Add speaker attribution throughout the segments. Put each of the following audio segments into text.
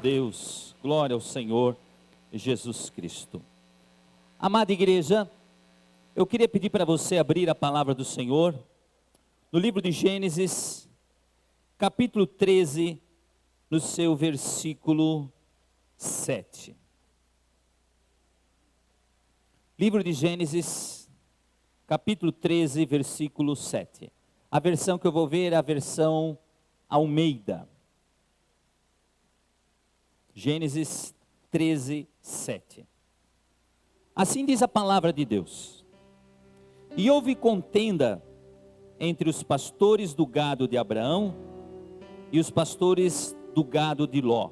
Speaker 1: Deus, glória ao Senhor Jesus Cristo. Amada igreja, eu queria pedir para você abrir a palavra do Senhor no livro de Gênesis, capítulo 13, no seu versículo 7. Livro de Gênesis, capítulo 13, versículo 7. A versão que eu vou ver é a versão Almeida. Gênesis 13, 7. Assim diz a palavra de Deus: E houve contenda entre os pastores do gado de Abraão e os pastores do gado de Ló.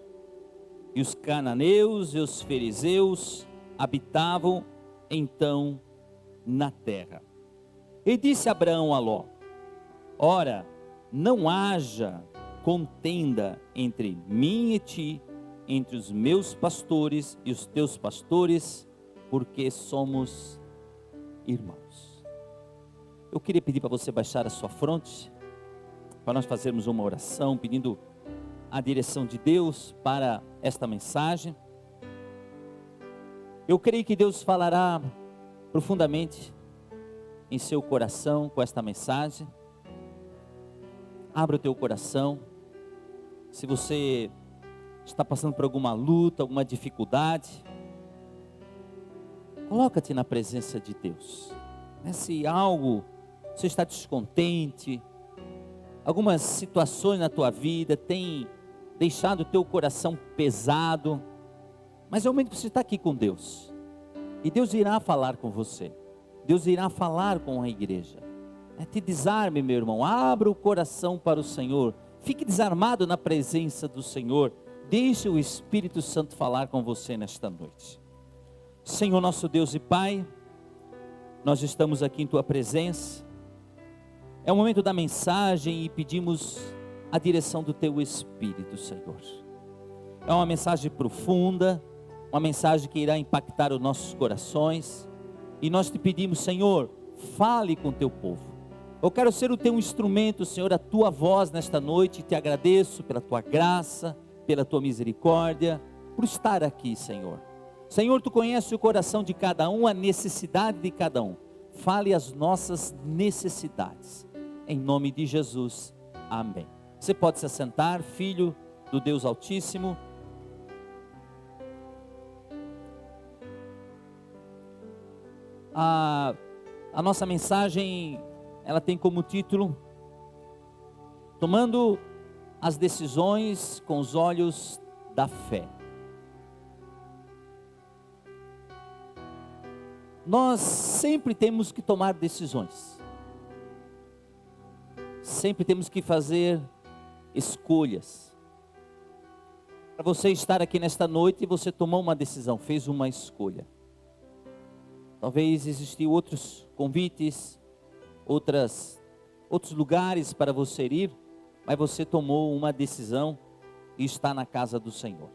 Speaker 1: E os cananeus e os fariseus habitavam então na terra. E disse Abraão a Ló: Ora, não haja contenda entre mim e ti, entre os meus pastores e os teus pastores, porque somos irmãos. Eu queria pedir para você baixar a sua fronte, para nós fazermos uma oração, pedindo a direção de Deus para esta mensagem. Eu creio que Deus falará profundamente em seu coração com esta mensagem. Abra o teu coração. Se você está passando por alguma luta, alguma dificuldade, coloca-te na presença de Deus. Se algo, você está descontente, algumas situações na tua vida têm deixado o teu coração pesado, mas é o momento que você está aqui com Deus, e Deus irá falar com você, Deus irá falar com a igreja. Te desarme, meu irmão, abra o coração para o Senhor, fique desarmado na presença do Senhor, deixe o Espírito Santo falar com você nesta noite. Senhor nosso Deus e Pai, nós estamos aqui em Tua presença, é o momento da mensagem e pedimos a direção do Teu Espírito, Senhor. É uma mensagem profunda, uma mensagem que irá impactar os nossos corações, e nós te pedimos, Senhor, fale com o Teu povo. Eu quero ser o Teu instrumento, Senhor, a Tua voz nesta noite, e te agradeço pela Tua graça, pela Tua misericórdia, por estar aqui, Senhor. Senhor, Tu conheces o coração de cada um, a necessidade de cada um. Fale as nossas necessidades. Em nome de Jesus, amém. Você pode se assentar, filho do Deus Altíssimo. A nossa mensagem, ela tem como título: Tomando as decisões com os olhos da fé. Nós sempre temos que tomar decisões. Sempre temos que fazer escolhas. Para você estar aqui nesta noite, você tomou uma decisão, fez uma escolha. Talvez existiam outros convites, outros lugares para você ir, mas você tomou uma decisão e está na casa do Senhor.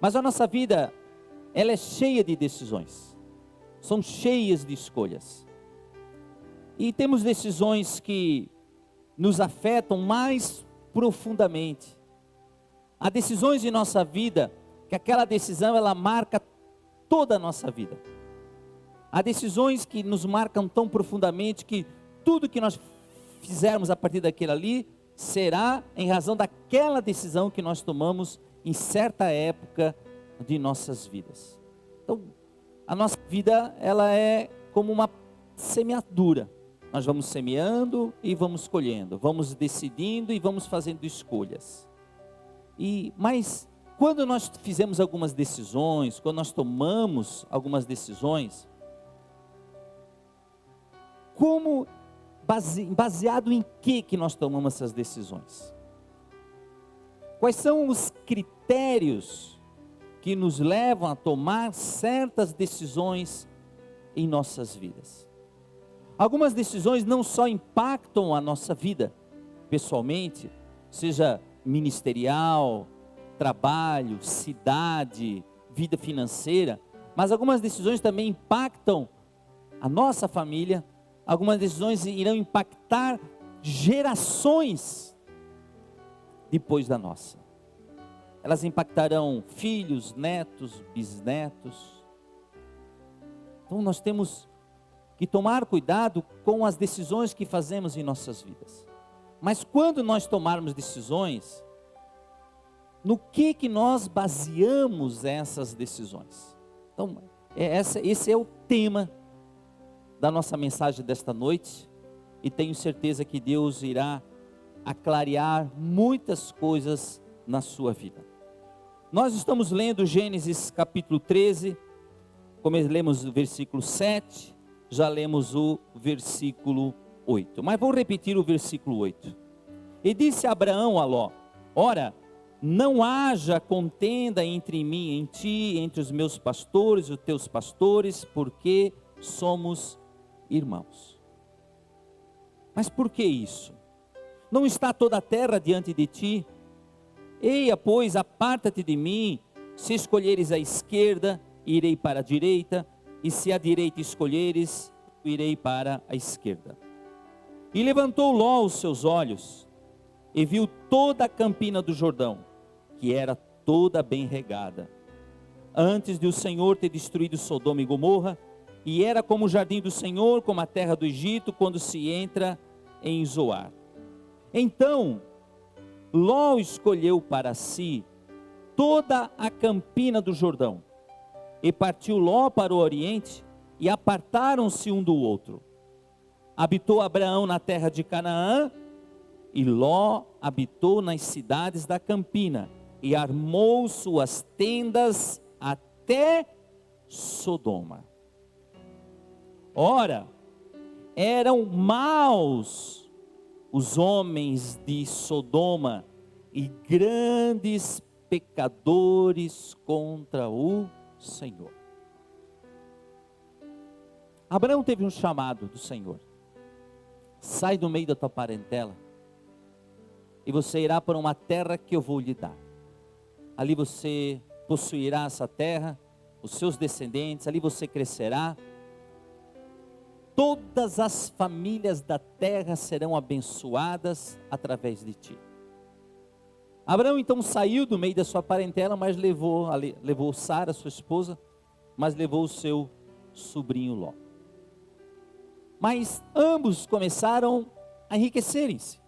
Speaker 1: Mas a nossa vida, ela é cheia de decisões, são cheias de escolhas. E temos decisões que nos afetam mais profundamente. Há decisões em nossa vida, que aquela decisão ela marca toda a nossa vida. Há decisões que nos marcam tão profundamente que tudo que nós fizermos a partir daquilo ali será em razão daquela decisão que nós tomamos em certa época de nossas vidas. Então, a nossa vida, ela é como uma semeadura. Nós vamos semeando e vamos colhendo, vamos decidindo e vamos fazendo escolhas. Mas quando nós fizemos algumas decisões, quando nós tomamos algumas decisões, baseado em que nós tomamos essas decisões? Quais são os critérios que nos levam a tomar certas decisões em nossas vidas? Algumas decisões não só impactam a nossa vida pessoalmente, seja ministerial, trabalho, cidade, vida financeira, mas algumas decisões também impactam a nossa família. Algumas decisões irão impactar gerações depois da nossa. elas impactarão filhos, netos, bisnetos. Então nós temos que tomar cuidado com as decisões que fazemos em nossas vidas. Mas quando nós tomarmos decisões, no que nós baseamos essas decisões? Então, esse é o tema da nossa mensagem desta noite, e tenho certeza que Deus irá aclarear muitas coisas na sua vida. Nós estamos lendo Gênesis capítulo 13, como lemos o versículo 7, já lemos o versículo 8, mas vou repetir o versículo 8. E disse Abraão a Ló: ora, não haja contenda entre mim e em ti, entre os meus pastores e os teus pastores, porque somos irmãos. Mas por que isso? Não está toda a terra diante de ti? Eia, pois, aparta-te de mim. Se escolheres a esquerda, irei para a direita, e se a direita escolheres, irei para a esquerda. E levantou Ló os seus olhos, e viu toda a campina do Jordão, que era toda bem regada, antes de o Senhor ter destruído Sodoma e Gomorra, e era como o jardim do Senhor, como a terra do Egito, quando se entra em Zoar. Então Ló escolheu para si toda a campina do Jordão, e partiu Ló para o oriente, e apartaram-se um do outro. Habitou Abraão na terra de Canaã, e Ló habitou nas cidades da campina, e armou suas tendas até Sodoma. Ora, eram maus os homens de Sodoma, e grandes pecadores contra o Senhor. Abraão teve um chamado do Senhor: sai do meio da tua parentela, e você irá para uma terra que eu vou lhe dar. Ali você possuirá essa terra, os seus descendentes, ali você crescerá. Todas as famílias da terra serão abençoadas através de ti. Abraão então saiu do meio da sua parentela, mas levou Sara, sua esposa, mas levou o seu sobrinho Ló. Mas ambos começaram a enriquecerem-se.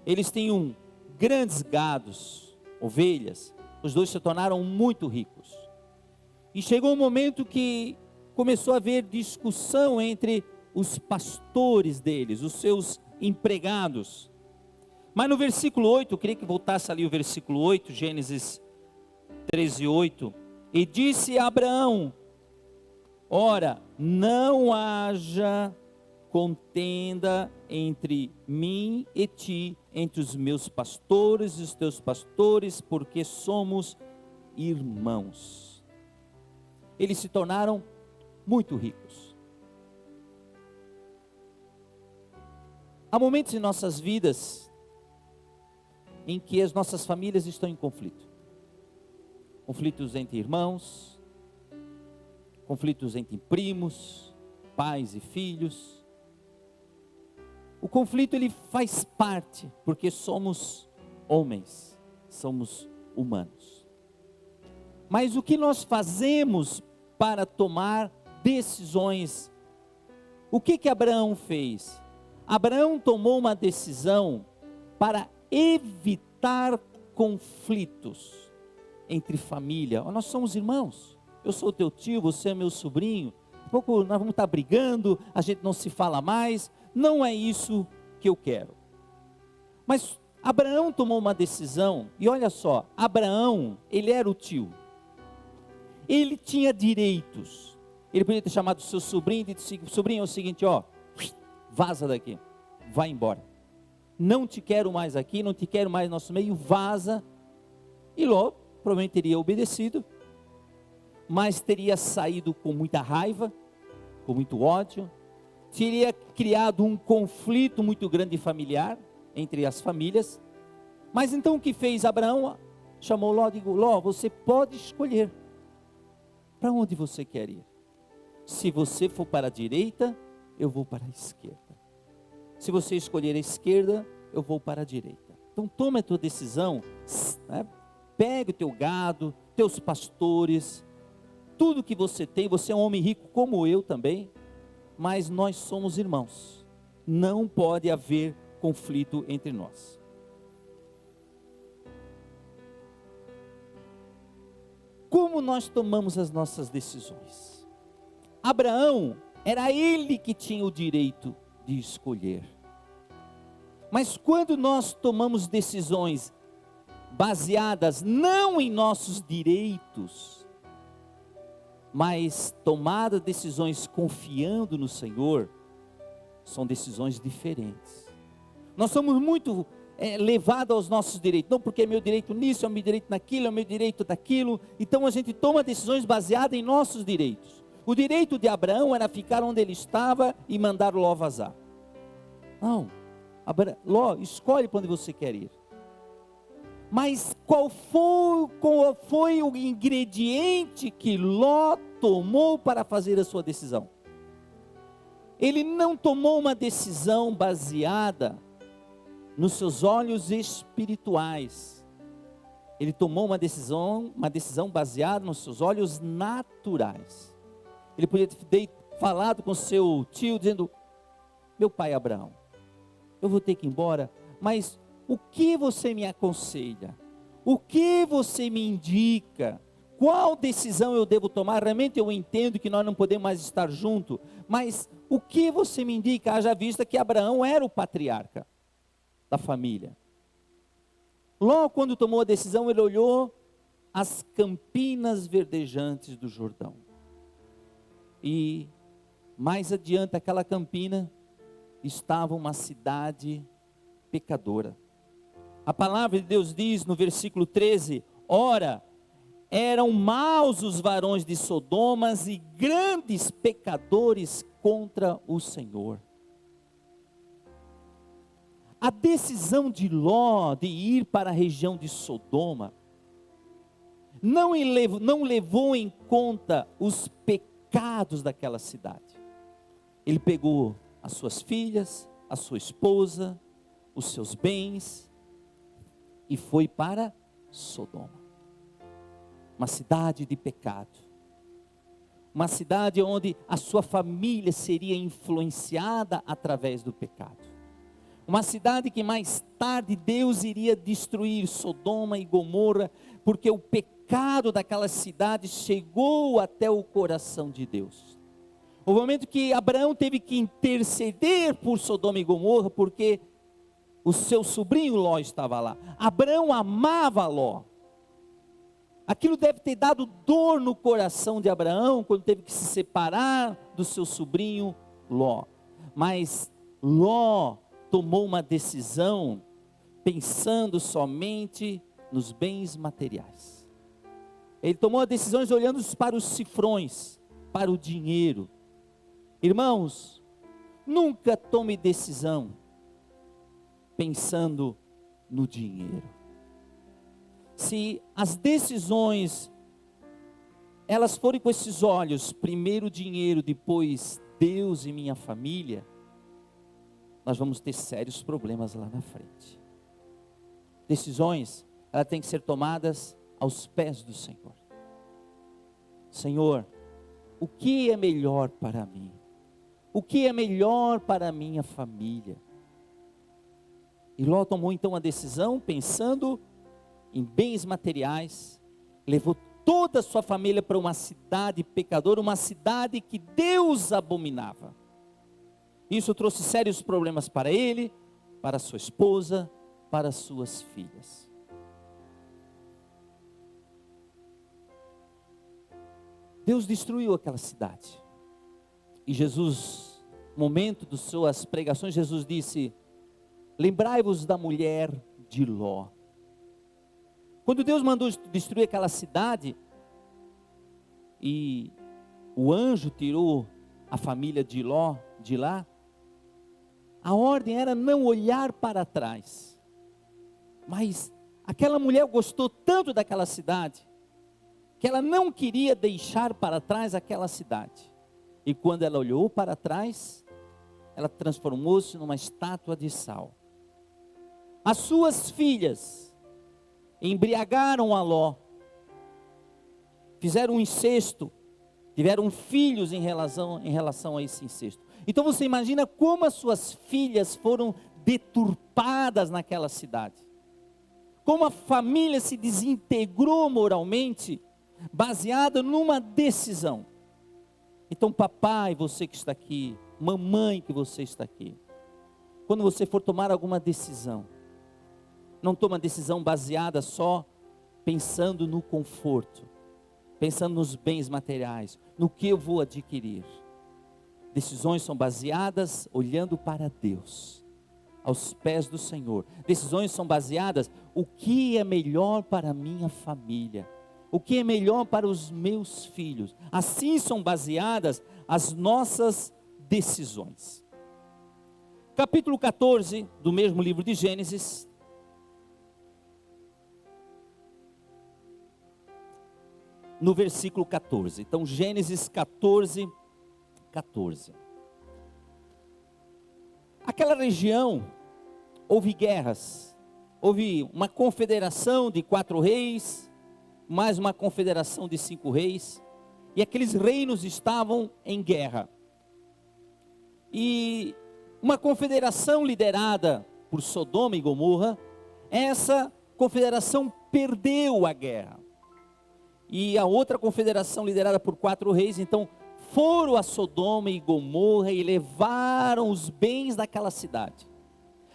Speaker 1: Eles tinham grandes gados, ovelhas. Os dois se tornaram muito ricos. E chegou um momento que começou a haver discussão entre os pastores deles, os seus empregados. Mas no versículo 8, eu queria que voltasse ali o versículo 8, Gênesis 13, 8. E disse a Abraão: ora, não haja contenda entre mim e ti, entre os meus pastores e os teus pastores, porque somos irmãos. Eles se tornaram muito ricos. Há momentos em nossas vidas em que as nossas famílias estão em conflito. Conflitos entre irmãos, conflitos entre primos, pais e filhos. O conflito ele faz parte, porque somos homens, somos humanos. Mas o que nós fazemos para tomar decisões? O que Abraão fez? Abraão tomou uma decisão para evitar conflitos entre família. Nós somos irmãos, eu sou teu tio, você é meu sobrinho, daqui a pouco nós vamos estar brigando, a gente não se fala mais. Não é isso que eu quero. Mas Abraão tomou uma decisão, e olha só, Abraão, ele era o tio, ele tinha direitos. Ele podia ter chamado o seu sobrinho e disse: sobrinho, é o seguinte, vaza daqui, vai embora, não te quero mais aqui, não te quero mais no nosso meio, vaza. E Ló provavelmente teria obedecido, mas teria saído com muita raiva, com muito ódio, teria criado um conflito muito grande familiar entre as famílias. Mas então o que fez Abraão? Chamou Ló e disse: Ló, você pode escolher para onde você quer ir. Se você for para a direita, eu vou para a esquerda. Se você escolher a esquerda, eu vou para a direita. Então toma a tua decisão, né, Pegue o teu gado, teus pastores, tudo que você tem. Você é um homem rico como eu também, mas nós somos irmãos. Não pode haver conflito entre nós. Como nós tomamos as nossas decisões? Abraão, era ele que tinha o direito de escolher. Mas quando nós tomamos decisões baseadas não em nossos direitos, mas tomadas decisões confiando no Senhor, são decisões diferentes. Nós somos muito levados aos nossos direitos, não porque é meu direito nisso, é meu direito naquilo, é meu direito daquilo. Então a gente toma decisões baseadas em nossos direitos. O direito de Abraão era ficar onde ele estava e mandar Ló vazar. Não, Ló, escolhe para onde você quer ir. Mas qual foi o ingrediente que Ló tomou para fazer a sua decisão? Ele não tomou uma decisão baseada nos seus olhos espirituais. Ele tomou uma decisão baseada nos seus olhos naturais. Ele podia ter falado com seu tio, dizendo: meu pai Abraão, eu vou ter que ir embora, mas o que você me aconselha? O que você me indica? Qual decisão eu devo tomar? Realmente eu entendo que nós não podemos mais estar juntos, mas o que você me indica? Haja vista que Abraão era o patriarca da família. Logo quando tomou a decisão, ele olhou as campinas verdejantes do Jordão. E mais adiante aquela campina estava uma cidade pecadora. A palavra de Deus diz no versículo 13: ora, eram maus os varões de Sodoma e grandes pecadores contra o Senhor. A decisão de Ló de ir para a região de Sodoma não levou em conta os pecados daquela cidade. Ele pegou as suas filhas, a sua esposa, os seus bens e foi para Sodoma. Uma cidade de pecado. Uma cidade onde a sua família seria influenciada através do pecado. Uma cidade que mais tarde Deus iria destruir, Sodoma e Gomorra, porque o pecado daquela cidade chegou até o coração de Deus. O momento que Abraão teve que interceder por Sodoma e Gomorra, porque o seu sobrinho Ló estava lá. Abraão amava Ló. Aquilo deve ter dado dor no coração de Abraão, quando teve que se separar do seu sobrinho Ló. Mas Ló tomou uma decisão pensando somente nos bens materiais. Ele tomou decisões olhando para os cifrões, para o dinheiro. Irmãos, nunca tome decisão pensando no dinheiro. Se as decisões, elas forem com esses olhos, primeiro dinheiro, depois Deus e minha família, nós vamos ter sérios problemas lá na frente. Decisões, elas têm que ser tomadas aos pés do Senhor. Senhor, o que é melhor para mim? O que é melhor para a minha família? E Ló tomou então a decisão pensando em bens materiais, levou toda a sua família para uma cidade pecadora, uma cidade que Deus abominava. Isso trouxe sérios problemas para ele, para sua esposa, para suas filhas. Deus destruiu aquela cidade. E Jesus, no momento das suas pregações, Jesus disse: lembrai-vos da mulher de Ló. Quando Deus mandou destruir aquela cidade, e o anjo tirou a família de Ló de lá, a ordem era não olhar para trás. Mas aquela mulher gostou tanto daquela cidade, que ela não queria deixar para trás aquela cidade. E quando ela olhou para trás, ela transformou-se numa estátua de sal. As suas filhas embriagaram a Ló, fizeram um incesto, tiveram filhos em relação a esse incesto. Então você imagina como as suas filhas foram deturpadas naquela cidade. Como a família se desintegrou moralmente, baseada numa decisão. Então papai, você que está aqui, mamãe que você está aqui, quando você for tomar alguma decisão, não toma decisão baseada só pensando no conforto, pensando nos bens materiais, no que eu vou adquirir. Decisões são baseadas olhando para Deus, aos pés do Senhor. Decisões são baseadas o que é melhor para a minha família, o que é melhor para os meus filhos. Assim são baseadas as nossas decisões. Capítulo 14 do mesmo livro de Gênesis. No versículo 14. Então Gênesis 14, 14. Aquela região, houve guerras, houve uma confederação de 4 reis, mais uma confederação de 5 reis, e aqueles reinos estavam em guerra. E uma confederação liderada por Sodoma e Gomorra, essa confederação perdeu a guerra. E a outra confederação liderada por 4 reis, então, foram a Sodoma e Gomorra e levaram os bens daquela cidade.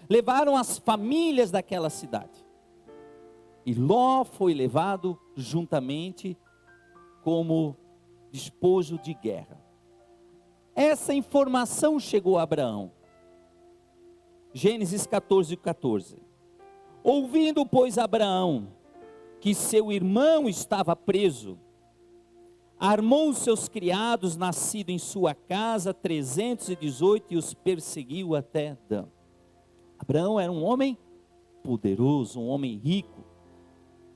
Speaker 1: Levaram as famílias daquela cidade. E Ló foi levado juntamente como despojo de guerra. Essa informação chegou a Abraão. Gênesis 14, 14. Ouvindo, pois, Abraão que seu irmão estava preso, armou os seus criados, nascido em sua casa, 318, e os perseguiu até Dan. Abraão era um homem poderoso, um homem rico,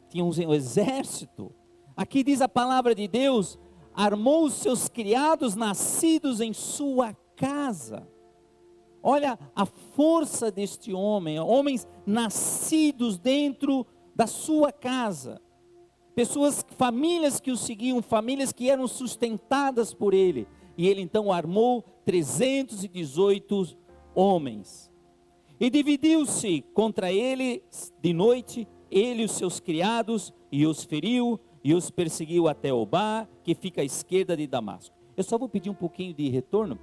Speaker 1: tinha um exército. Aqui diz a palavra de Deus, armou os seus criados, nascidos em sua casa. Olha a força deste homem, homens nascidos dentro da sua casa, pessoas, famílias que o seguiam, famílias que eram sustentadas por ele, e ele então armou 318 homens, e dividiu-se contra ele de noite, ele e os seus criados, e os feriu, e os perseguiu até Obá, que fica à esquerda de Damasco. Eu só vou pedir um pouquinho de retorno,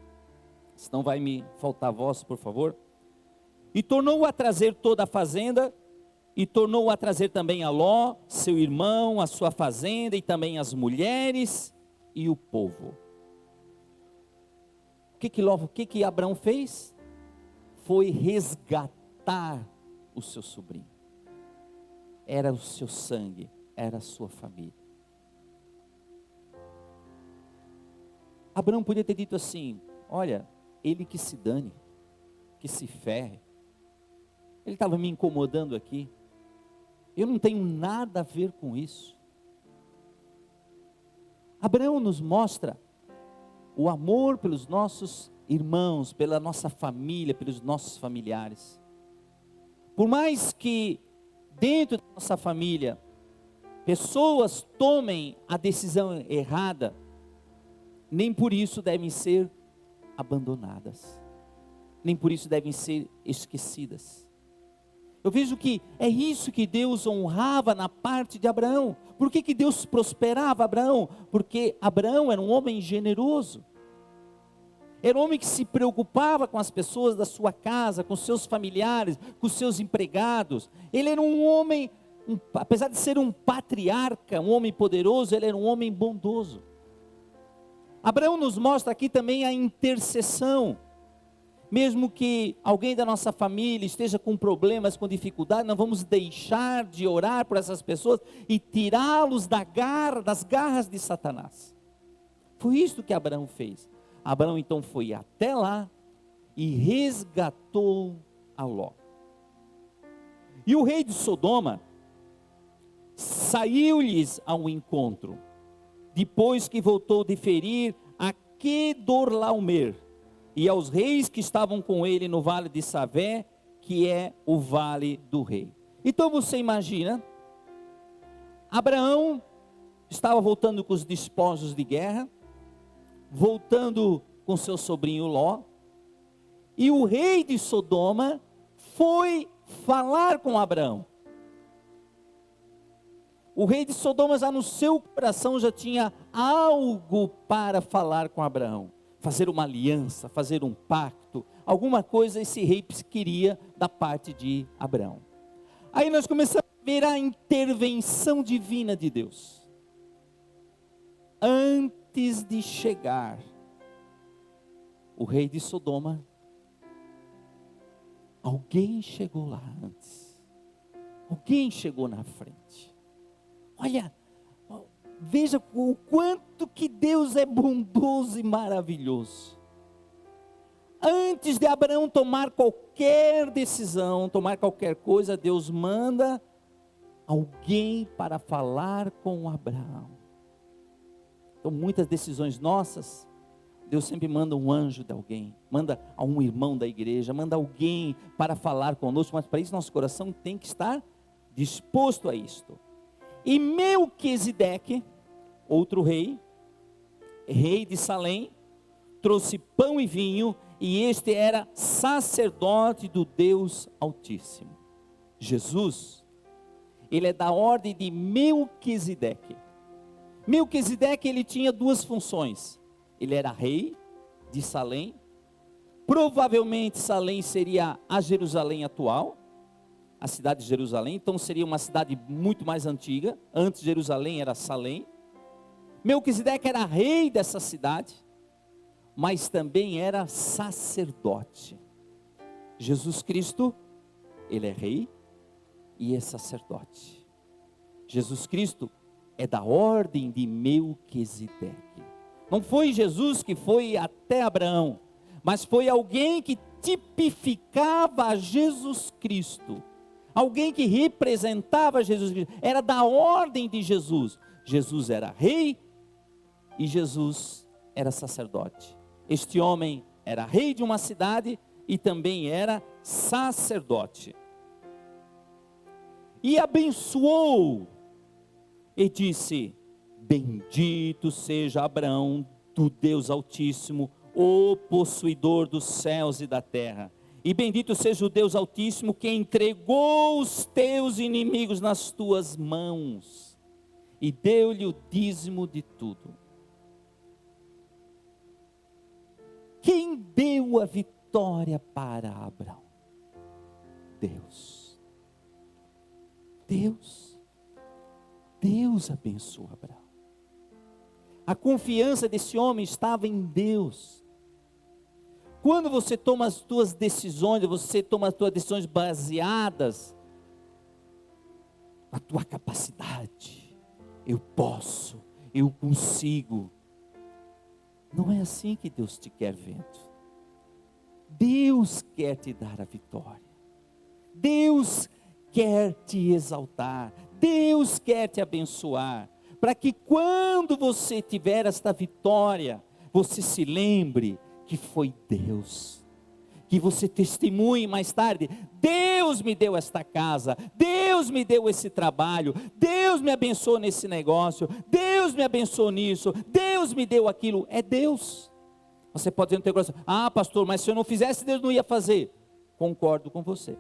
Speaker 1: senão vai me faltar voz, por favor. E tornou a trazer toda a fazenda, e tornou a trazer também a Ló, seu irmão, a sua fazenda, e também as mulheres e o povo. O que Abraão fez? Foi resgatar o seu sobrinho. Era o seu sangue, era a sua família. Abraão podia ter dito assim, olha, ele que se dane, que se ferre. Ele estava me incomodando aqui. Eu não tenho nada a ver com isso. Abraão nos mostra o amor pelos nossos irmãos, pela nossa família, pelos nossos familiares. Por mais que dentro da nossa família, pessoas tomem a decisão errada, nem por isso devem ser abandonadas. Nem por isso devem ser esquecidas. Eu vejo que é isso que Deus honrava na parte de Abraão. Por que Deus prosperava Abraão? Porque Abraão era um homem generoso. Era um homem que se preocupava com as pessoas da sua casa, com seus familiares, com seus empregados. Ele era um homem, apesar de ser um patriarca, um homem poderoso, ele era um homem bondoso. Abraão nos mostra aqui também a intercessão. Mesmo que alguém da nossa família esteja com problemas, com dificuldade, não vamos deixar de orar por essas pessoas e tirá-los das garras de Satanás. Foi isso que Abraão fez. Abraão então foi até lá e resgatou a Ló. E o rei de Sodoma saiu-lhes ao encontro, depois que voltou de ferir a Quedorlaomer, e aos reis que estavam com ele no vale de Savé, que é o vale do rei. Então você imagina Abraão estava voltando com os despojos de guerra, voltando com seu sobrinho Ló, e o rei de Sodoma foi falar com Abraão. O rei de Sodoma já no seu coração já tinha algo para falar com Abraão, fazer uma aliança, fazer um pacto, alguma coisa esse rei queria da parte de Abraão. Aí nós começamos a ver a intervenção divina de Deus. Antes de chegar o rei de Sodoma, alguém chegou lá antes. Alguém chegou na frente. Olha, veja o quanto que Deus é bondoso e maravilhoso. Antes de Abraão tomar qualquer decisão, tomar qualquer coisa, Deus manda alguém para falar com Abraão. Então, muitas decisões nossas, Deus sempre manda um anjo de alguém, manda a um irmão da igreja, manda alguém para falar conosco, mas para isso nosso coração tem que estar disposto a isto. E Melquisedeque, outro rei, rei de Salém, trouxe pão e vinho, e este era sacerdote do Deus Altíssimo. Jesus, ele é da ordem de Melquisedeque. Melquisedeque, ele tinha duas funções. Ele era rei de Salém. Provavelmente Salém seria a Jerusalém atual, a cidade de Jerusalém. Então seria uma cidade muito mais antiga. Antes Jerusalém era Salém. Melquisedeque era rei dessa cidade, mas também era sacerdote. Jesus Cristo, ele é rei e é sacerdote. Jesus Cristo é da ordem de Melquisedeque. Não foi Jesus que foi até Abraão, mas foi alguém que tipificava Jesus Cristo. Alguém que representava Jesus Cristo. Era da ordem de Jesus. Jesus era rei e Jesus era sacerdote. Este homem era rei de uma cidade e também era sacerdote. E abençoou e disse: bendito seja Abraão do Deus Altíssimo, o possuidor dos céus e da terra. E bendito seja o Deus Altíssimo que entregou os teus inimigos nas tuas mãos e deu-lhe o dízimo de tudo. Quem deu a vitória para Abraão? Deus. Deus abençoou Abraão. A confiança desse homem estava em Deus. Quando você toma as suas decisões, você toma as suas decisões baseadas na tua capacidade. Eu posso, eu consigo. Não é assim que Deus te quer vendo. Deus quer te dar a vitória. Deus quer te exaltar. Deus quer te abençoar. Para que quando você tiver esta vitória, você se lembre que foi Deus. Que você testemunhe mais tarde: Deus me deu esta casa, Deus me deu esse trabalho, Deus me abençoou nesse negócio, Deus me abençoou nisso, Deus me deu aquilo. É Deus. Você pode dizer no teu coração: ah, pastor, mas se eu não fizesse, Deus não ia fazer. Concordo com você.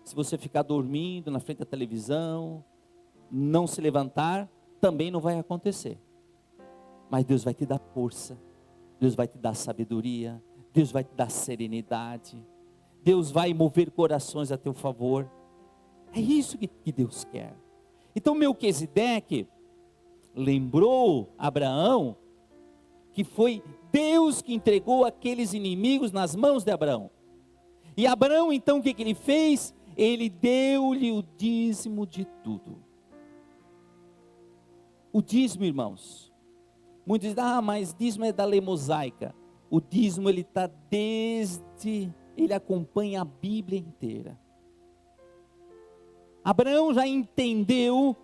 Speaker 1: Se você ficar dormindo na frente da televisão, não se levantar, também não vai acontecer. Mas Deus vai te dar força, Deus vai te dar sabedoria, Deus vai te dar serenidade, Deus vai mover corações a teu favor. É isso que Deus quer. Então Melquisedeque lembrou Abraão que foi Deus que entregou aqueles inimigos nas mãos de Abraão. E Abraão então o que ele fez? Ele deu-lhe o dízimo de tudo. O dízimo, irmãos, muitos dizem: ah, mas dízimo é da lei mosaica. O dízimo ele acompanha a Bíblia inteira. Abraão já entendeu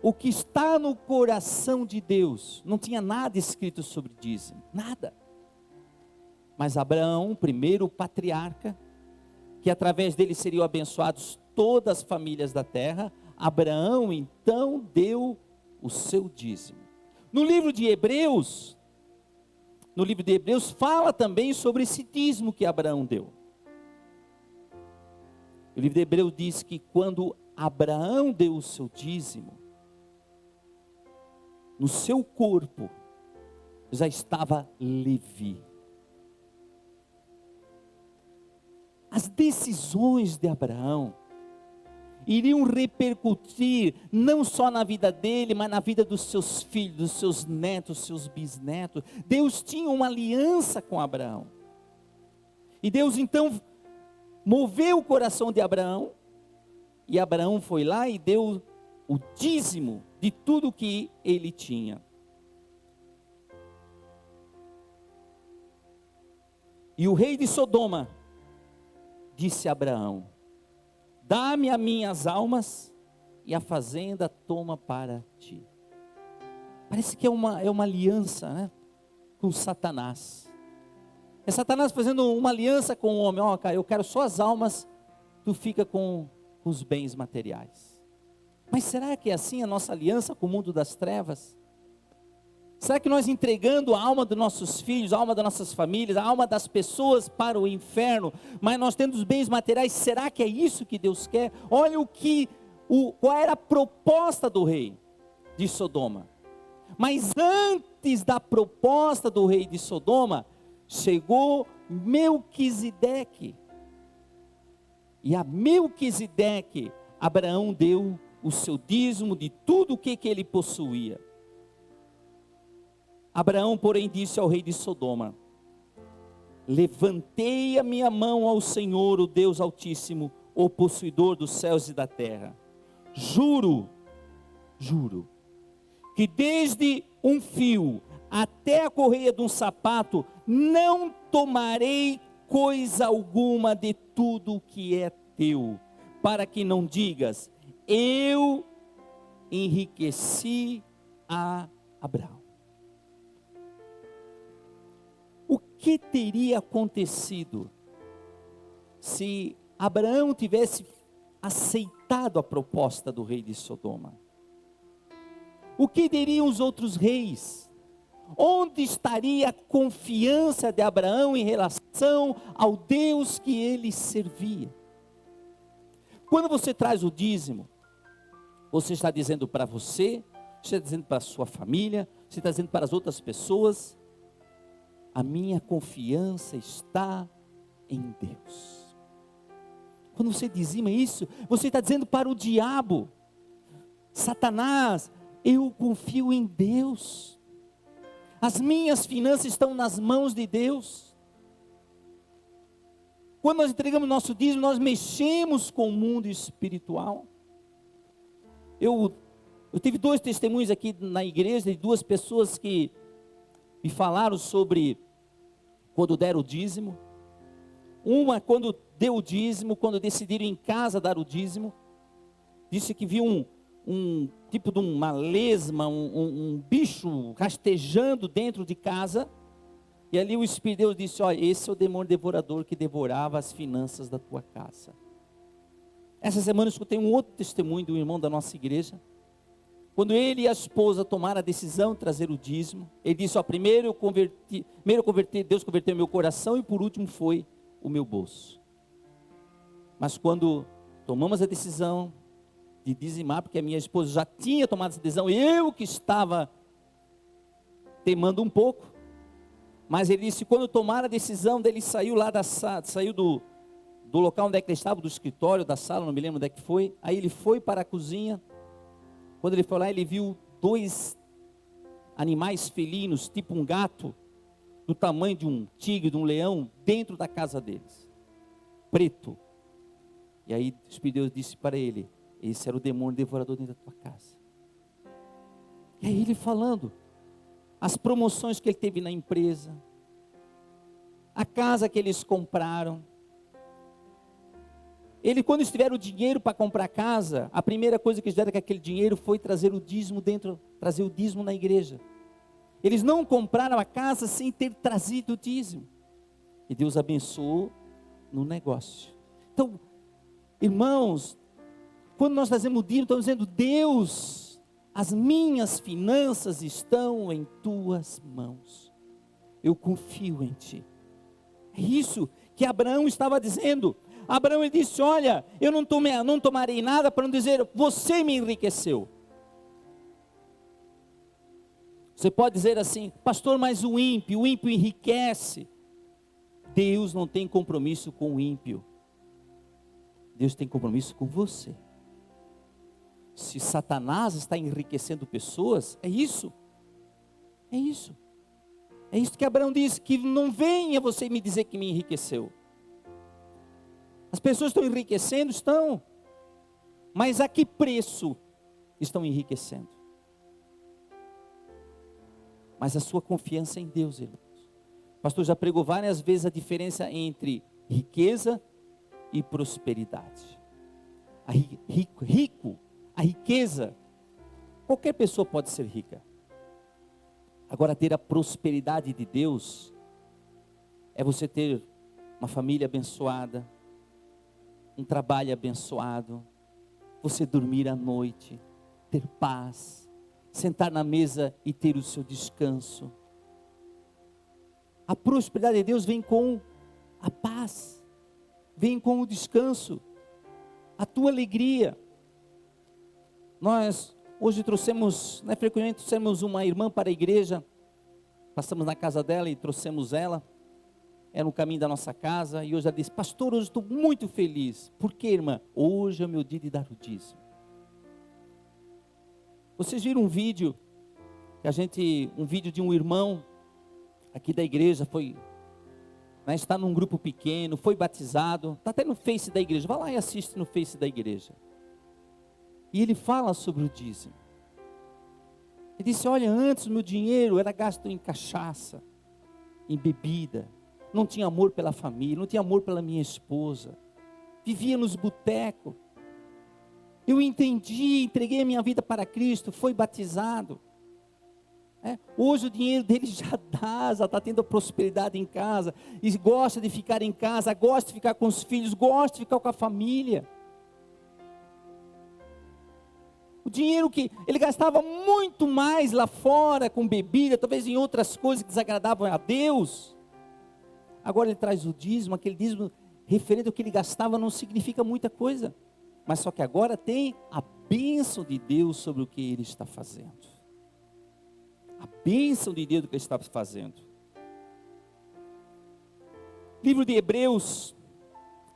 Speaker 1: o que está no coração de Deus. Não tinha nada escrito sobre dízimo, nada. Mas Abraão, primeiro patriarca, que através dele seriam abençoados todas as famílias da terra, Abraão então deu o seu dízimo. No livro de Hebreus fala também sobre esse dízimo que Abraão deu. O livro de Hebreus diz que quando Abraão deu o seu dízimo, no seu corpo já estava Levi. As decisões de Abraão iriam repercutir não só na vida dele, mas na vida dos seus filhos, dos seus netos, dos seus bisnetos. Deus tinha uma aliança com Abraão. E Deus então moveu o coração de Abraão, e Abraão foi lá e deu o dízimo de tudo que ele tinha. E o rei de Sodoma disse a Abraão: dá-me as minhas almas e a fazenda toma para ti. Parece que é uma aliança, né, com Satanás. É Satanás fazendo uma aliança com o homem. Ó, cara, eu quero só as almas, tu fica com os bens materiais. Mas será que é assim a nossa aliança com o mundo das trevas? Será que nós entregando a alma dos nossos filhos, a alma das nossas famílias, a alma das pessoas para o inferno, mas nós tendo os bens materiais, será que é isso que Deus quer? Olha qual era a proposta do rei de Sodoma. Mas antes da proposta do rei de Sodoma, chegou Melquisedeque. E a Melquisedeque, Abraão deu o seu dízimo de tudo o que ele possuía. Abraão, porém, disse ao rei de Sodoma: levantei a minha mão ao Senhor, o Deus Altíssimo, o possuidor dos céus e da terra. Juro, que desde um fio até a correia de um sapato, não tomarei coisa alguma de tudo o que é teu, para que não digas: eu enriqueci a Abraão. O que teria acontecido se Abraão tivesse aceitado a proposta do rei de Sodoma? O que diriam os outros reis? Onde estaria a confiança de Abraão em relação ao Deus que ele servia? Quando você traz o dízimo, você está dizendo para você está dizendo para a sua família, você está dizendo para as outras pessoas: a minha confiança está em Deus. Quando você dizima isso, você está dizendo para o diabo: Satanás, eu confio em Deus. As minhas finanças estão nas mãos de Deus. Quando nós entregamos nosso dízimo, nós mexemos com o mundo espiritual. Eu tive 2 testemunhos aqui na igreja, de 2 pessoas que me falaram sobre quando deram o dízimo. Uma, quando deu o dízimo, quando decidiram em casa dar o dízimo, disse que viu um tipo de uma lesma, um bicho rastejando dentro de casa, e ali o Espírito de Deus disse: olha, esse é o demônio devorador que devorava as finanças da tua casa. Essa semana eu escutei um outro testemunho de um irmão da nossa igreja. Quando ele e a esposa tomaram a decisão de trazer o dízimo, ele disse: ó, primeiro eu converti, Deus converteu meu coração, e por último foi o meu bolso. Mas quando tomamos a decisão de dizimar, porque a minha esposa já tinha tomado essa decisão, eu que estava temando um pouco, mas ele disse: quando tomaram a decisão dele, saiu lá da sala, saiu do local onde é que ele estava, do escritório, da sala, não me lembro onde é que foi, aí ele foi para a cozinha. Quando ele foi lá, ele viu 2 animais felinos, tipo um gato, do tamanho de um tigre, de um leão, dentro da casa deles, preto. E aí o Espírito de Deus disse para ele: esse era o demônio devorador dentro da tua casa. E aí ele falando as promoções que ele teve na empresa, a casa que eles compraram. Ele, quando eles tiveram o dinheiro para comprar casa, a primeira coisa que eles fizeram com aquele dinheiro foi trazer o dízimo trazer o dízimo na igreja. Eles não compraram a casa sem ter trazido o dízimo. E Deus abençoou no negócio. Então, irmãos, Quando nós fazemos o dízimo, estamos dizendo: Deus, as minhas finanças estão em tuas mãos. Eu confio em ti. É isso que Abraão estava dizendo. Abraão, ele disse: olha, eu não tomarei nada para não dizer, você me enriqueceu. Você pode dizer assim: pastor, mas o ímpio enriquece. Deus não tem compromisso com o ímpio. Deus tem compromisso com você. Se Satanás está enriquecendo pessoas, é isso. É isso. É isso que Abraão disse, que não venha você me dizer que me enriqueceu. As pessoas estão enriquecendo, estão. Mas a que preço estão enriquecendo? Mas a sua confiança em Deus, irmãos. O pastor já pregou várias vezes a diferença entre riqueza e prosperidade. A riqueza, qualquer pessoa pode ser rica. Agora, ter a prosperidade de Deus é você ter uma família abençoada, um trabalho abençoado, você dormir à noite, ter paz, sentar na mesa e ter o seu descanso. A prosperidade de Deus vem com a paz, vem com o descanso, a tua alegria. Nós hoje trouxemos, frequentemente trouxemos uma irmã para a igreja, passamos na casa dela e trouxemos ela, era no caminho da nossa casa, e hoje ela disse: pastor, hoje estou muito feliz. Por quê, irmã? Hoje é o meu dia de dar o dízimo. Vocês viram um vídeo de um irmão aqui da igreja, está num grupo pequeno, foi batizado, está até no Face da igreja, vai lá e assiste no Face da igreja. E ele fala sobre o dízimo. Ele disse: olha, antes o meu dinheiro era gasto em cachaça, em bebida, não tinha amor pela família, não tinha amor pela minha esposa, vivia nos botecos. Eu entendi, entreguei a minha vida para Cristo, foi batizado. Hoje o dinheiro dele já está tendo prosperidade em casa, e gosta de ficar em casa, gosta de ficar com os filhos, gosta de ficar com a família. O dinheiro que ele gastava muito mais lá fora, com bebida, talvez em outras coisas que desagradavam a Deus. Agora ele traz o dízimo, aquele dízimo referente ao que ele gastava não significa muita coisa. Mas só que agora tem a bênção de Deus sobre o que ele está fazendo. A bênção de Deus do que ele está fazendo. Livro de Hebreus,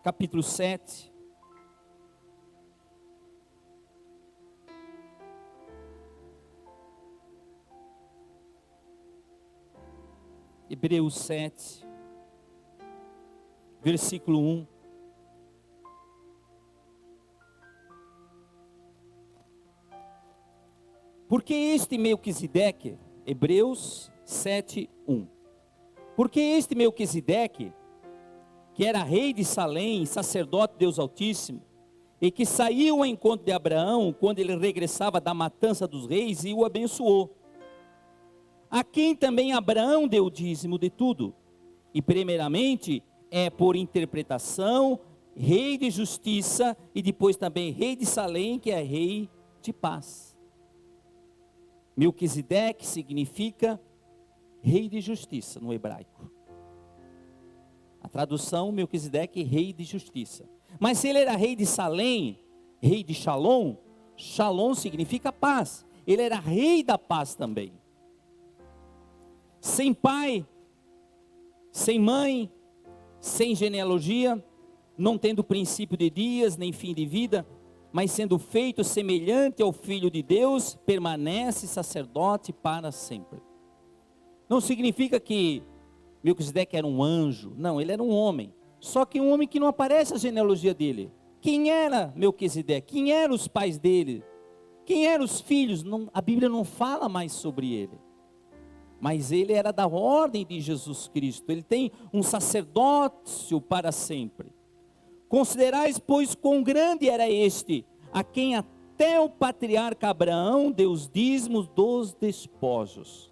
Speaker 1: capítulo 7. Hebreus 7, versículo 1. Porque este Melquisedeque, Hebreus 7, 1. Porque este Melquisedeque, que era rei de Salém, sacerdote de Deus Altíssimo, e que saiu ao encontro de Abraão, quando ele regressava da matança dos reis, e o abençoou. A quem também Abraão deu o dízimo de tudo, e primeiramente por interpretação, rei de justiça, e depois também rei de Salém, que é rei de paz. Melquisedeque significa rei de justiça no hebraico. A tradução, Melquisedeque, rei de justiça. Mas se ele era rei de Salém, rei de Shalom, Shalom significa paz. Ele era rei da paz também. Sem pai, sem mãe, sem genealogia, não tendo princípio de dias, nem fim de vida, mas sendo feito semelhante ao Filho de Deus, permanece sacerdote para sempre. Não significa que Melquisedeque era um anjo, não, ele era um homem. Só que um homem que não aparece a genealogia dele. Quem era Melquisedeque? Quem eram os pais dele? Quem eram os filhos? Não, a Bíblia não fala mais sobre ele. Mas ele era da ordem de Jesus Cristo. Ele tem um sacerdócio para sempre. Considerais, pois, quão grande era este, a quem até o patriarca Abraão deu os dízimos dos despojos.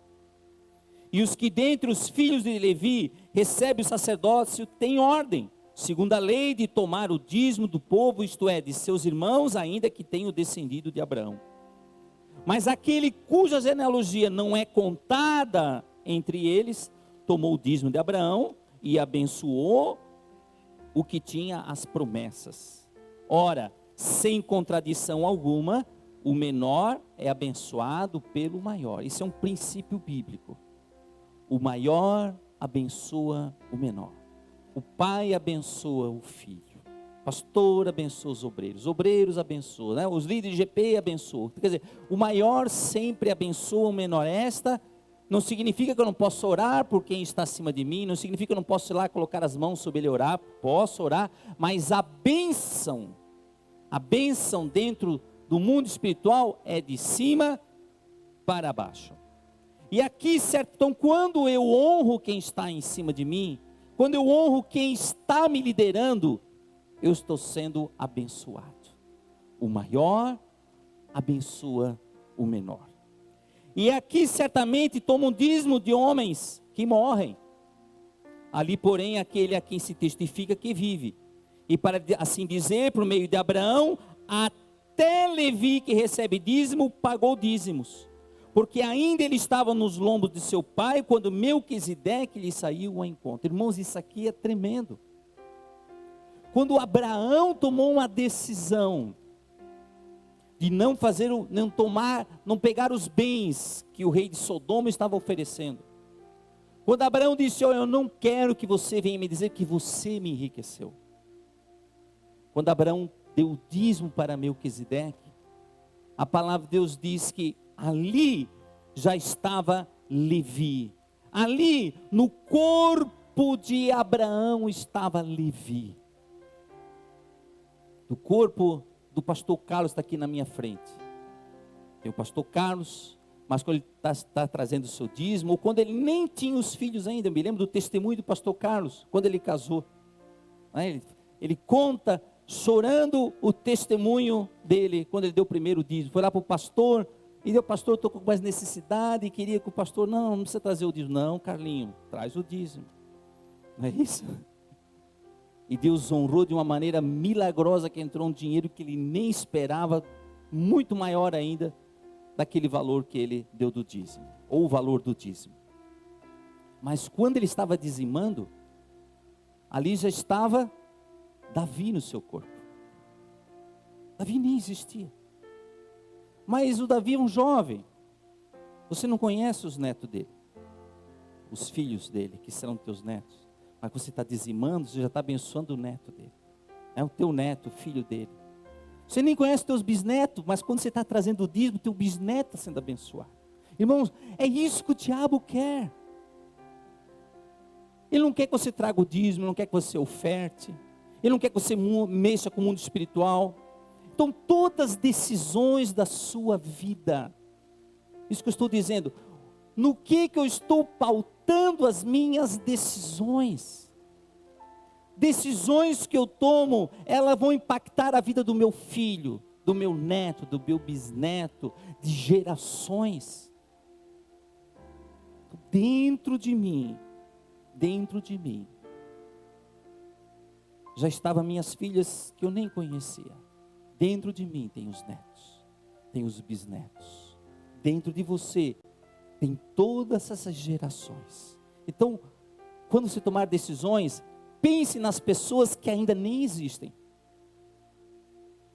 Speaker 1: E os que dentre os filhos de Levi recebem o sacerdócio têm ordem, segundo a lei de tomar o dízimo do povo, isto é, de seus irmãos, ainda que tenham descendido de Abraão. Mas aquele cuja genealogia não é contada entre eles, tomou o dízimo de Abraão e abençoou o que tinha as promessas. Ora, sem contradição alguma, o menor é abençoado pelo maior. Isso é um princípio bíblico. O maior abençoa o menor. O pai abençoa o filho. O pastor abençoa os obreiros abençoam, né? Os líderes de GP abençoam. Quer dizer, o maior sempre abençoa o menor. Esta não significa que eu não possa orar por quem está acima de mim, não significa que eu não posso ir lá colocar as mãos sobre ele e orar, posso orar, mas a bênção dentro do mundo espiritual é de cima para baixo. E aqui, certo, então quando eu honro quem está em cima de mim, quando eu honro quem está me liderando, eu estou sendo abençoado. O maior abençoa o menor. E aqui certamente toma um dízimo de homens que morrem. Ali, porém, aquele a quem se testifica que vive. E para assim dizer, por meio de Abraão, até Levi que recebe dízimo, pagou dízimos. Porque ainda ele estava nos lombos de seu pai, quando Melquisedeque lhe saiu ao encontro. Irmãos, isso aqui é tremendo. Quando Abraão tomou uma decisão de não pegar os bens que o rei de Sodoma estava oferecendo. Quando Abraão disse, eu não quero que você venha me dizer que você me enriqueceu. Quando Abraão deu o dízimo para Melquisedeque, a palavra de Deus diz que ali já estava Levi. Ali no corpo de Abraão estava Levi. Do corpo do pastor Carlos está aqui na minha frente. Tem o pastor Carlos, mas quando ele está trazendo o seu dízimo, ou quando ele nem tinha os filhos ainda, eu me lembro do testemunho do pastor Carlos, quando ele casou. Ele conta, chorando, o testemunho dele, quando ele deu o primeiro dízimo. Foi lá para o pastor, e deu, pastor, estou com mais necessidade, e queria que o pastor, não precisa trazer o dízimo. Não, Carlinho, traz o dízimo. Não é isso? E Deus honrou de uma maneira milagrosa, que entrou um dinheiro que ele nem esperava, muito maior ainda, daquele valor que ele deu do dízimo, ou o valor do dízimo. Mas quando ele estava dizimando, ali já estava Davi no seu corpo. Davi nem existia. Mas o Davi é um jovem. Você não conhece os netos dele, os filhos dele, que serão teus netos. Mas você está dizimando, você já está abençoando o neto dele. É o teu neto, o filho dele. Você nem conhece os teus bisnetos, mas quando você está trazendo o dízimo, teu bisneto está sendo abençoado. Irmãos, é isso que o diabo quer. Ele não quer que você traga o dízimo, não quer que você oferte. Ele não quer que você mexa com o mundo espiritual. Então, todas as decisões da sua vida, isso que eu estou dizendo, no que eu estou pautando as minhas decisões? Decisões que eu tomo, elas vão impactar a vida do meu filho, do meu neto, do meu bisneto, de gerações. Dentro de mim, já estavam minhas filhas que eu nem conhecia. Dentro de mim tem os netos, tem os bisnetos. Dentro de você tem todas essas gerações. Então, quando você tomar decisões, pense nas pessoas que ainda nem existem,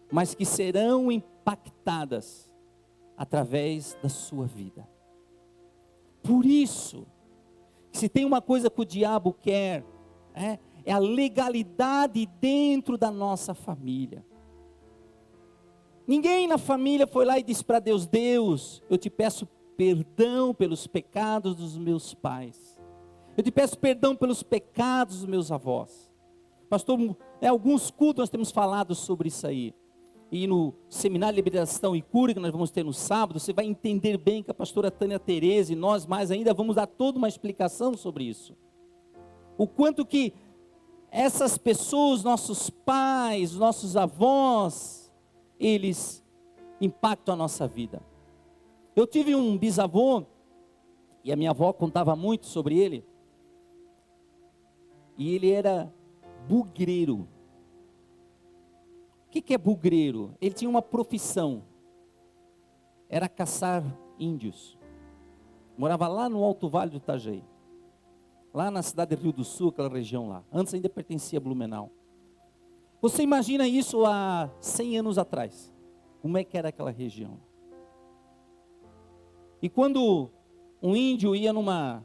Speaker 1: mas que serão impactadas através da sua vida. Por isso, se tem uma coisa que o diabo quer, é a legalidade dentro da nossa família. Ninguém na família foi lá e disse para Deus, Deus, eu te peço perdão pelos pecados dos meus pais. Eu te peço perdão pelos pecados dos meus avós. Pastor, alguns cultos nós temos falado sobre isso aí. E no Seminário de Libertação e Cura, que nós vamos ter no sábado, você vai entender bem que a pastora Tânia Tereza e nós mais ainda vamos dar toda uma explicação sobre isso. O quanto que essas pessoas, nossos pais, nossos avós, eles impactam a nossa vida. Eu tive um bisavô, e a minha avó contava muito sobre ele, e ele era bugreiro. O que é bugreiro? Ele tinha uma profissão, era caçar índios. Morava lá no Alto Vale do Itajaí, lá na cidade de Rio do Sul, aquela região lá. Antes ainda pertencia a Blumenau. Você imagina isso há 100 anos atrás? Como é que era aquela região? E quando um índio ia numa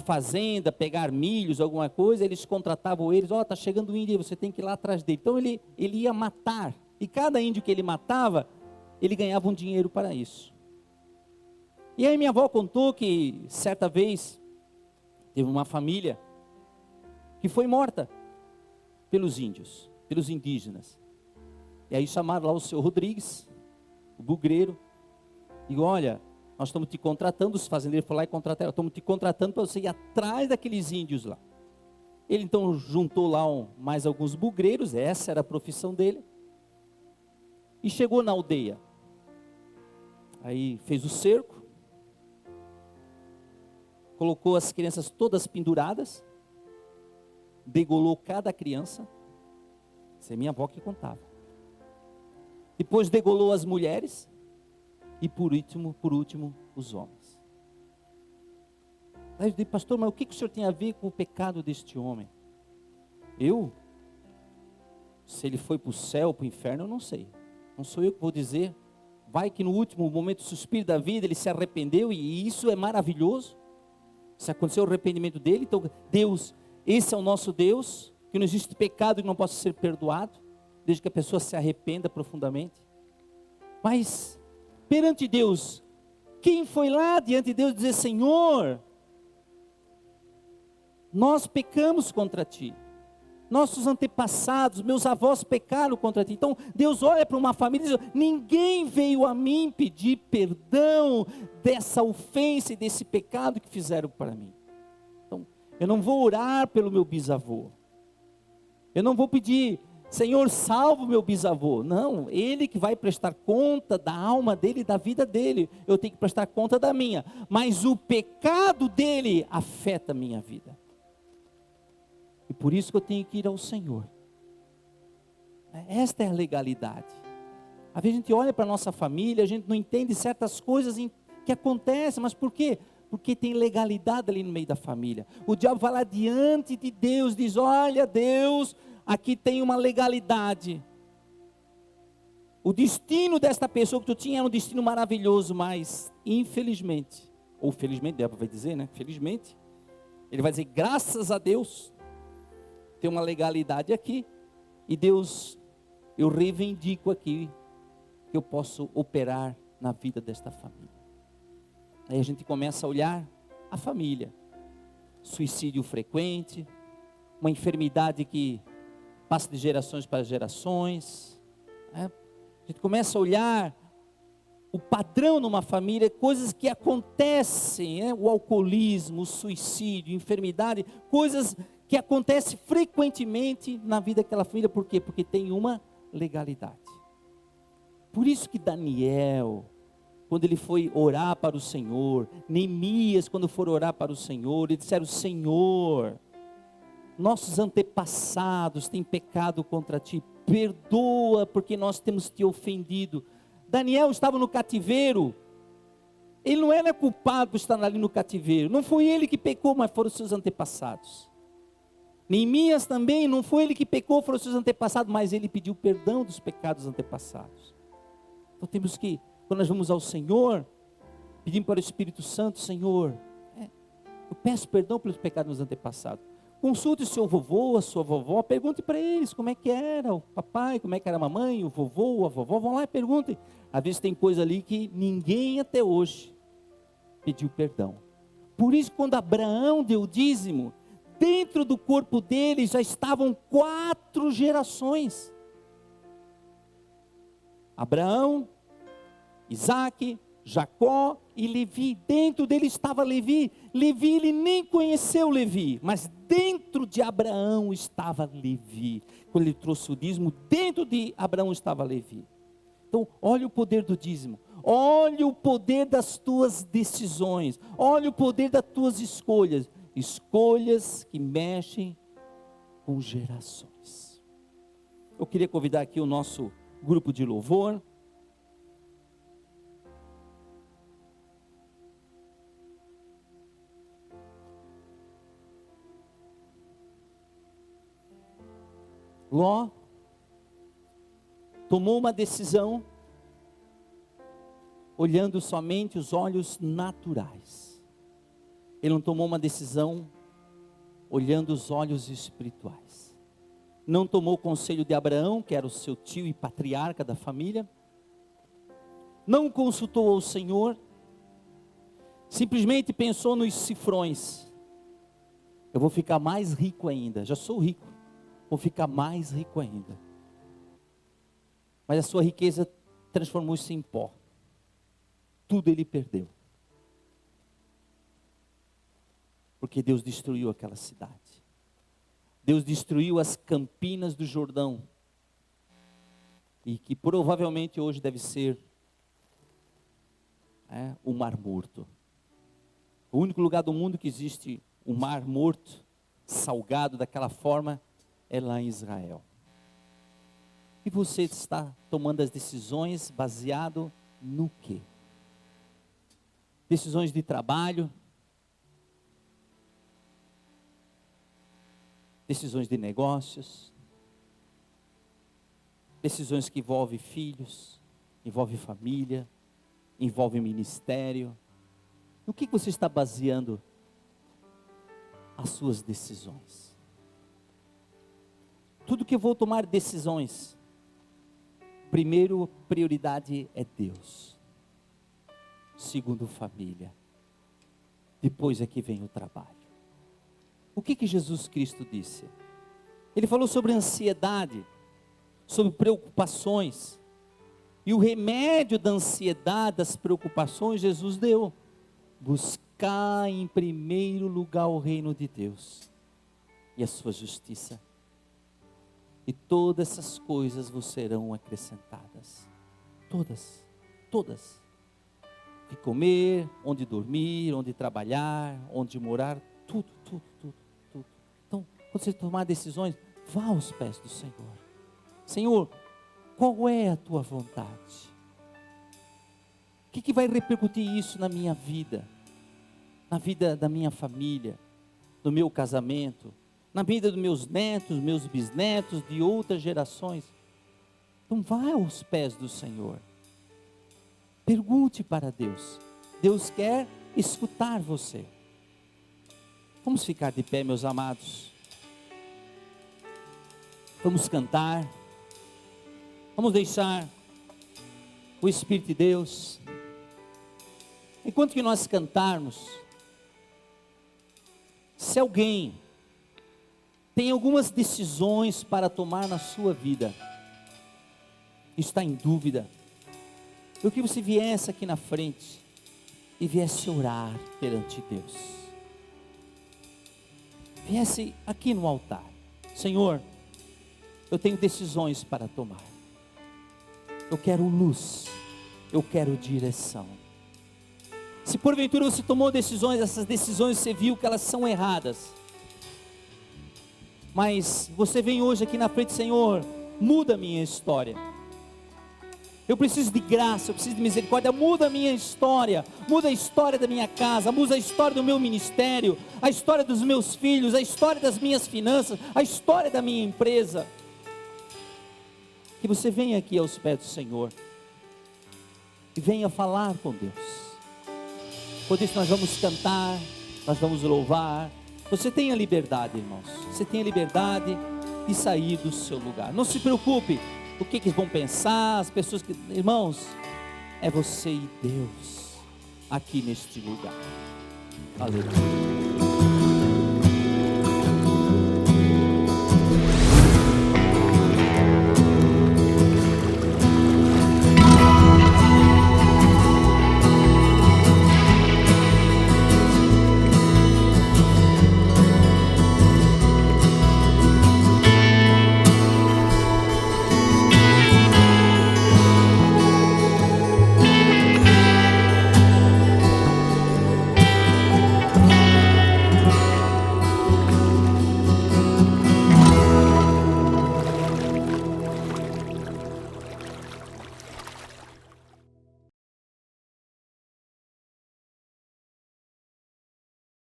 Speaker 1: fazenda pegar milhos, alguma coisa, eles contratavam eles, tá chegando um índio, você tem que ir lá atrás dele. Então ele ia matar, e cada índio que ele matava, ele ganhava um dinheiro para isso. E aí minha avó contou que certa vez teve uma família que foi morta pelos índios, pelos indígenas. E aí chamaram lá o seu Rodrigues, o bugreiro, e olha, nós estamos te contratando, os fazendeiros foram lá e contrataram, estamos te contratando para você ir atrás daqueles índios lá. Ele então juntou lá mais alguns bugreiros, essa era a profissão dele, e chegou na aldeia. Aí fez o cerco, colocou as crianças todas penduradas, degolou cada criança, isso é minha avó que contava. Depois degolou as mulheres, e por último, os homens. Aí eu disse, pastor, mas o que o senhor tem a ver com o pecado deste homem? Se ele foi para o céu, para o inferno, eu não sei. Não sou eu que vou dizer. Vai que no último momento do suspiro da vida, ele se arrependeu, e isso é maravilhoso. Se aconteceu o arrependimento dele, então Deus, esse é o nosso Deus, que não existe pecado que não possa ser perdoado, desde que a pessoa se arrependa profundamente. Mas, perante Deus, quem foi lá diante de Deus dizer, Senhor, nós pecamos contra Ti, nossos antepassados, meus avós pecaram contra Ti. Então Deus olha para uma família e diz, ninguém veio a mim pedir perdão dessa ofensa e desse pecado que fizeram para mim. Então eu não vou orar pelo meu bisavô, eu não vou pedir, Senhor, salva o meu bisavô. Não, ele que vai prestar conta da alma dele e da vida dele. Eu tenho que prestar conta da minha. Mas o pecado dele afeta a minha vida. E por isso que eu tenho que ir ao Senhor. Esta é a legalidade. Às vezes a gente olha para a nossa família, a gente não entende certas coisas que acontecem. Mas por quê? Porque tem legalidade ali no meio da família. O diabo vai lá diante de Deus, diz, olha Deus, aqui tem uma legalidade. O destino desta pessoa que tu tinha era um destino maravilhoso, mas infelizmente, ou felizmente, Deus vai dizer, né? Felizmente, ele vai dizer, graças a Deus, tem uma legalidade aqui, e Deus, eu reivindico aqui, que eu posso operar na vida desta família. Aí a gente começa a olhar a família, suicídio frequente, uma enfermidade que passa de gerações para gerações, né? A gente começa a olhar o padrão numa família, coisas que acontecem, né? O alcoolismo, o suicídio, enfermidade, coisas que acontecem frequentemente na vida daquela família. Por quê? Porque tem uma legalidade. Por isso que Daniel, quando ele foi orar para o Senhor, Neemias, quando foram orar para o Senhor, eles disseram, Senhor, nossos antepassados têm pecado contra Ti, perdoa porque nós temos Te ofendido. Daniel estava no cativeiro, ele não era culpado por estar ali no cativeiro, não foi ele que pecou, mas foram os seus antepassados. Neemias também, não foi ele que pecou, foram os seus antepassados, mas ele pediu perdão dos pecados antepassados. Então temos que, quando nós vamos ao Senhor, pedimos para o Espírito Santo, Senhor, eu peço perdão pelos pecados dos antepassados. Consulte o seu vovô, a sua vovó, pergunte para eles como é que era o papai, como é que era a mamãe, o vovô, a vovó, vão lá e perguntem. Às vezes tem coisa ali que ninguém até hoje pediu perdão. Por isso quando Abraão deu o dízimo, dentro do corpo dele já estavam 4 gerações. Abraão, Isaque, Jacó e Levi. Dentro dele estava Levi. Levi, ele nem conheceu Levi, mas dentro de Abraão estava Levi. Quando ele trouxe o dízimo, dentro de Abraão estava Levi. Então, olha o poder do dízimo. Olha o poder das tuas decisões. Olha o poder das tuas escolhas. Escolhas que mexem com gerações. Eu queria convidar aqui o nosso grupo de louvor. Ló tomou uma decisão olhando somente os olhos naturais. Ele não tomou uma decisão olhando os olhos espirituais. Não tomou o conselho de Abraão, que era o seu tio e patriarca da família. Não consultou ao Senhor. Simplesmente pensou nos cifrões. Eu vou ficar mais rico ainda. Já sou rico. Vou ficar mais rico ainda. Mas a sua riqueza transformou-se em pó. Tudo ele perdeu. Porque Deus destruiu aquela cidade. Deus destruiu as campinas do Jordão. E que provavelmente hoje deve ser o Mar Morto. O único lugar do mundo que existe o Mar Morto, salgado daquela forma, é lá em Israel. E você está tomando as decisões baseado no quê? Decisões de trabalho, decisões de negócios, decisões que envolvem filhos, envolvem família, envolvem ministério. No que você está baseando as suas decisões? Tudo que eu vou tomar decisões, primeiro prioridade é Deus. Segundo, família. Depois é que vem o trabalho. O que Jesus Cristo disse? Ele falou sobre ansiedade, sobre preocupações. E o remédio da ansiedade, das preocupações, Jesus deu. Buscar em primeiro lugar o reino de Deus e a sua justiça. E todas essas coisas vos serão acrescentadas. Todas, todas. O que comer, onde dormir, onde trabalhar, onde morar, tudo. Então, quando você tomar decisões, vá aos pés do Senhor. Senhor, qual é a tua vontade? O que vai repercutir isso na minha vida? Na vida da minha família, no meu casamento, na vida dos meus netos, meus bisnetos, de outras gerações. Então vá aos pés do Senhor. Pergunte para Deus. Deus quer escutar você. Vamos ficar de pé, meus amados. Vamos cantar. Vamos deixar o Espírito de Deus. Enquanto que nós cantarmos, se alguém tem algumas decisões para tomar na sua vida, está em dúvida, eu queria que você viesse aqui na frente e viesse orar perante Deus. Viesse aqui no altar. Senhor, eu tenho decisões para tomar. Eu quero luz, eu quero direção. Se porventura você tomou decisões, essas decisões você viu que elas são erradas, mas você vem hoje aqui na frente, Senhor, muda a minha história. Eu preciso de graça, eu preciso de misericórdia, muda a minha história, muda a história da minha casa, muda a história do meu ministério, a história dos meus filhos, a história das minhas finanças, a história da minha empresa. Que você venha aqui aos pés do Senhor e venha falar com Deus. Por isso nós vamos cantar, nós vamos louvar. Você tem a liberdade, irmãos, você tem a liberdade de sair do seu lugar. Não se preocupe o que vão pensar as pessoas que... Irmãos, é você e Deus aqui neste lugar. Aleluia.